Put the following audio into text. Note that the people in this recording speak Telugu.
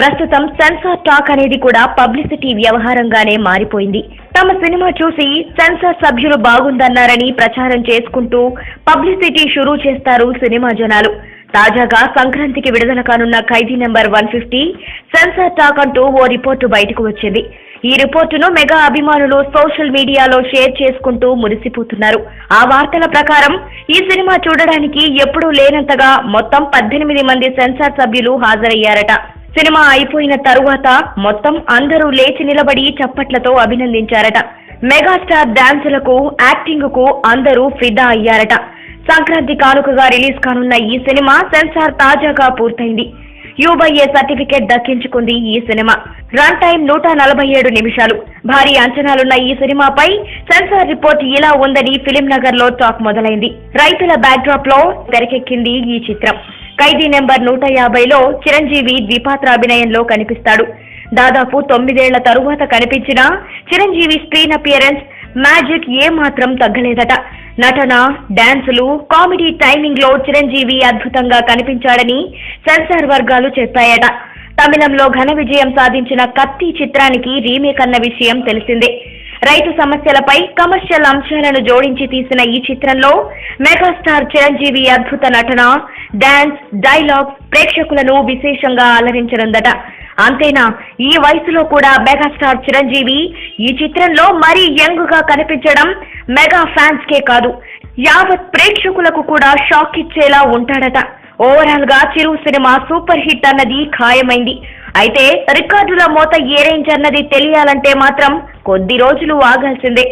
ప్రస్తుతం సెన్సార్ టాక్ అనేది కూడా పబ్లిసిటీ వ్యవహారంగానే మారిపోయింది. తమ సినిమా చూసి సెన్సార్ సభ్యులు బాగుందన్నారని ప్రచారం చేసుకుంటూ పబ్లిసిటీ షురూ చేస్తారు సినిమా జనాలు. తాజాగా సంక్రాంతికి విడుదల కానున్న ఖైదీ నెంబర్ 150 సెన్సార్ టాక్ అంటూ ఓ రిపోర్టు బయటకు వచ్చింది. ఈ రిపోర్టును మెగా అభిమానులు సోషల్ మీడియాలో షేర్ చేసుకుంటూ మురిసిపోతున్నారు. ఆ వార్తల ప్రకారం ఈ సినిమా చూడడానికి ఎప్పుడూ లేనంతగా మొత్తం 18 మంది సెన్సార్ సభ్యులు హాజరయ్యారట. సినిమా అయిపోయిన తరువాత మొత్తం అందరూ లేచి నిలబడి చప్పట్లతో అభినందించారట. మెగాస్టార్ డాన్సులకు, యాక్టింగ్ కు అందరూ ఫిదా అయ్యారట. సంక్రాంతి కానుకగా రిలీజ్ కానున్న ఈ సినిమా సెన్సార్ తాజాగా పూర్తయింది. యూబైఏ సర్టిఫికేట్ దక్కించుకుంది ఈ సినిమా. రన్ టైం 147 నిమిషాలు. భారీ అంచనాలున్న ఈ సినిమాపై సెన్సార్ రిపోర్ట్ ఇలా ఉందని ఫిలిం నగర్ లో టాక్ మొదలైంది. రైతుల బ్యాక్డ్రాప్ లో తెరకెక్కింది ఈ చిత్రం. ఖైదీ నెంబర్ 150లో చిరంజీవి ద్విపాత్రాభినయంలో కనిపిస్తాడు. దాదాపు 9 ఏళ్ల తరువాత కనిపించిన చిరంజీవి స్క్రీన్ అపియరెన్స్ మ్యాజిక్ ఏమాత్రం తగ్గలేదట. నటన, డాన్సులు, కామెడీ టైమింగ్ లో చిరంజీవి అద్భుతంగా కనిపించాడని సెన్సార్ వర్గాలు చెప్పాయట. తమిళంలో ఘన విజయం సాధించిన కత్తి చిత్రానికి రీమేక్ అన్న విషయం తెలిసిందే. రైతు సమస్యలపై కమర్షియల్ అంశాలను జోడించి తీసిన ఈ చిత్రంలో మెగాస్టార్ చిరంజీవి అద్భుత నటన, డాన్స్, డైలాగ్స్ ప్రేక్షకులను విశేషంగా అలరించనుందట. అంతేనా, ఈ వయసులో కూడా మెగాస్టార్ చిరంజీవి ఈ చిత్రంలో మరీ యంగ్ గా కనిపించడం మెగా ఫ్యాన్స్ కే కాదు, యావత్ ప్రేక్షకులకు కూడా షాక్ ఇచ్చేలా ఉంటాడట. ఓవరాల్ గా చిరు సినిమా సూపర్ హిట్ అన్నది ఖాయమైంది. అయితే రికార్డుల మోత ఏ రేంజ్ అన్నది తెలియాలంటే మాత్రం కొద్ది రోజులు ఆగాల్సిందే.